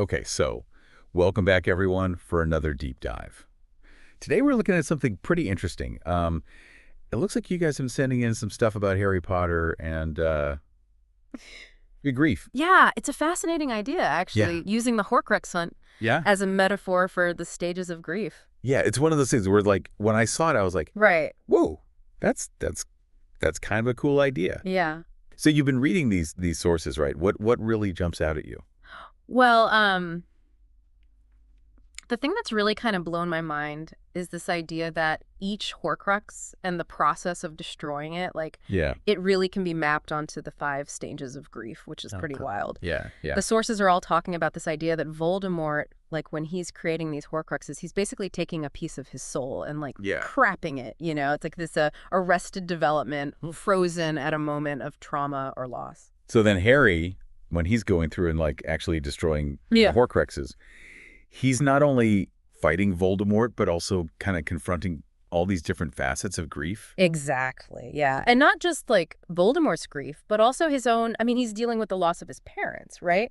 Okay, so welcome back, everyone, for another deep dive. Today we're looking at something pretty interesting. It looks like you guys have been sending in some stuff about Harry Potter and your grief. Yeah, it's a fascinating idea, Yeah. actually, using the Horcrux hunt Yeah? as a metaphor for the stages of grief. Yeah, it's one of those things where, like, when I saw it, I was like, Right. whoa, that's kind of a cool idea. Yeah. So you've been reading these sources, right? What really jumps out at you? Well, the thing that's really kind of blown my mind is this idea that each Horcrux and the process of destroying it, Yeah. it really can be mapped onto the 5 stages of grief, which is pretty Okay. wild. Yeah, yeah. The sources are all talking about this idea that Voldemort, when he's creating these Horcruxes, he's basically taking a piece of his soul and, Yeah. crapping it, It's like this arrested development, frozen at a moment of trauma or loss. So then Harry, when he's going through and, like, actually destroying Yeah. the Horcruxes, he's not only fighting Voldemort, but also kind of confronting all these different facets of grief. Exactly, yeah. And not just, Voldemort's grief, but also his own. I mean, he's dealing with the loss of his parents, right?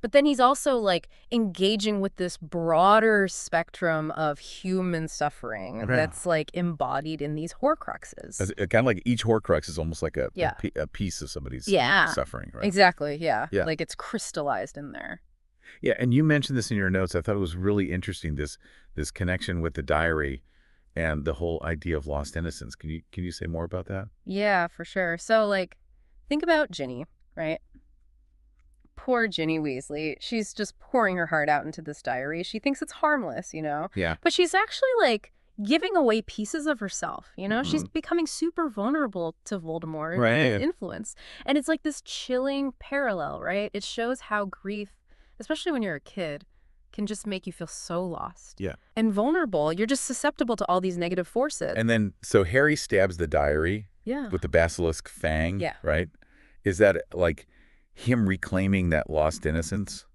But then he's also, engaging with this broader spectrum of human suffering Right. that's, embodied in these Horcruxes. Kind of like each Horcrux is almost like Yeah. a piece of somebody's Yeah. suffering, right? Exactly, yeah. Yeah. It's crystallized in there. Yeah, and you mentioned this in your notes. I thought it was really interesting, this connection with the diary and the whole idea of lost innocence. Can you say more about that? Yeah, for sure. So, think about Ginny, right? Poor Ginny Weasley. She's just pouring her heart out into this diary. She thinks it's harmless, Yeah. But she's actually, giving away pieces of herself, She's becoming super vulnerable to Voldemort's Right. influence. And it's like this chilling parallel, right? It shows how grief, especially when you're a kid, can just make you feel so lost. Yeah. And vulnerable. You're just susceptible to all these negative forces. And then, so Harry stabs the diary Yeah. with the basilisk fang, Yeah. right? Is that like him reclaiming that lost innocence?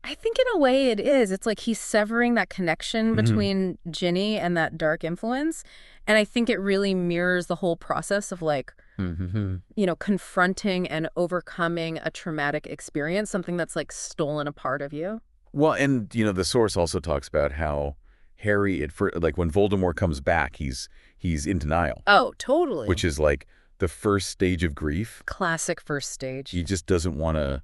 I think in a way it is. It's like he's severing that connection Mhm. between Ginny and that dark influence. And I think it really mirrors the whole process of confronting and overcoming a traumatic experience, something that's stolen a part of you. Well, and the source also talks about how Harry, when Voldemort comes back, he's in denial, Oh, totally. which is like the first stage of grief. Classic first stage. He just doesn't want to.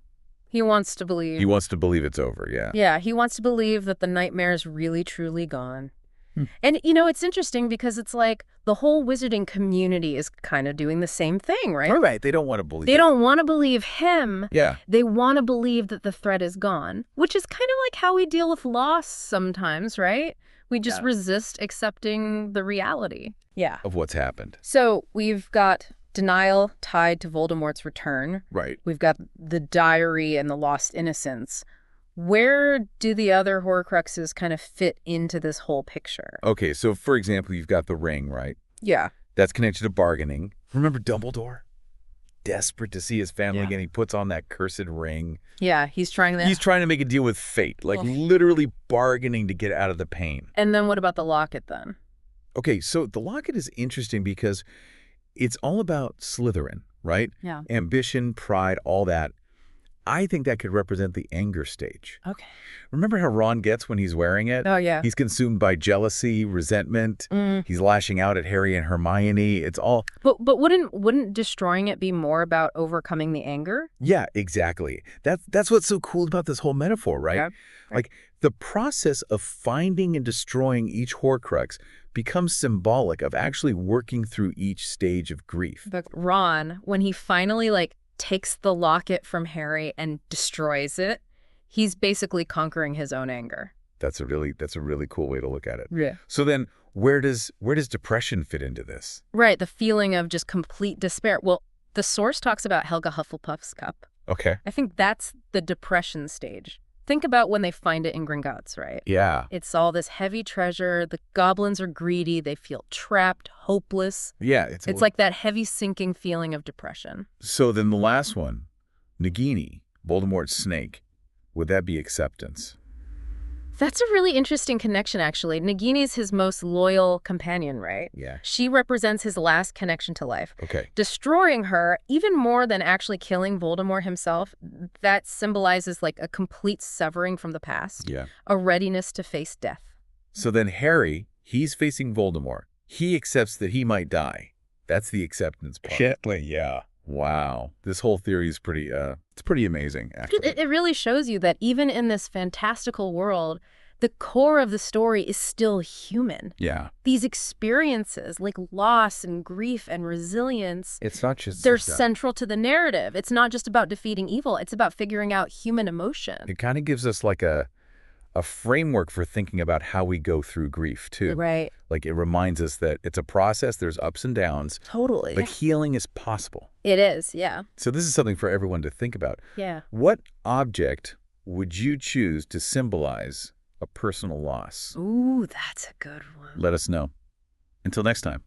He wants to believe. He wants to believe it's over. Yeah. Yeah, he wants to believe that the nightmare's really, truly gone. Hmm. And, it's interesting because it's like the whole wizarding community is kind of doing the same thing, right? All right. They don't want to believe. They it. don't want to believe him. Yeah. They want to believe that the threat is gone, which is kind of like how we deal with loss sometimes, right? We just Yeah. resist accepting the reality. Yeah. Of what's happened. So we've got denial tied to Voldemort's return. Right. We've got the diary and the lost innocence. Where do the other Horcruxes kind of fit into this whole picture? Okay. So, for example, you've got the ring, right? Yeah. That's connected to bargaining. Remember Dumbledore? Desperate to see his family Yeah. again. He puts on that cursed ring. Yeah, he's trying that. He's trying to make a deal with fate, literally bargaining to get out of the pain. And then what about the locket then? Okay, so the locket is interesting because it's all about Slytherin, right? Yeah. Ambition, pride, all that. I think that could represent the anger stage. Okay. Remember how Ron gets when he's wearing it? Oh, yeah. He's consumed by jealousy, resentment. He's lashing out at Harry and Hermione. It's all... But wouldn't destroying it be more about overcoming the anger? Yeah, exactly. That's what's so cool about this whole metaphor, right? Yeah. Like, the process of finding and destroying each Horcrux becomes symbolic of actually working through each stage of grief. But Ron, when he finally takes the locket from Harry and destroys it, he's basically conquering his own anger. That's a really cool way to look at it. Yeah. So then where does depression fit into this? Right, the feeling of just complete despair. Well, the source talks about Helga Hufflepuff's cup. Okay. I think that's the depression stage. Think about when they find it in Gringotts, right? Yeah. It's all this heavy treasure. The goblins are greedy. They feel trapped, hopeless. Yeah. It's like that heavy sinking feeling of depression. So then the last one, Nagini, Voldemort's snake, would that be acceptance? That's a really interesting connection, actually. Nagini's his most loyal companion, right? Yeah. She represents his last connection to life. Okay. Destroying her, even more than actually killing Voldemort himself, that symbolizes like a complete severing from the past, Yeah. a readiness to face death. So then Harry, he's facing Voldemort. He accepts that he might die. That's the acceptance part. Gently, yeah. Wow. This whole theory is pretty, it's pretty amazing, actually. It really shows you that even in this fantastical world, the core of the story is still human. Yeah. These experiences, like loss and grief and resilience, It's not just... they're central to the narrative. It's not just about defeating evil. It's about figuring out human emotion. It kind of gives us like a framework for thinking about how we go through grief, too. Right. Like, it reminds us that it's a process, there's ups and downs, Totally. but healing is possible. It is, yeah. So this is something for everyone to think about. Yeah. What object would you choose to symbolize a personal loss? Ooh, that's a good one. Let us know. Until next time.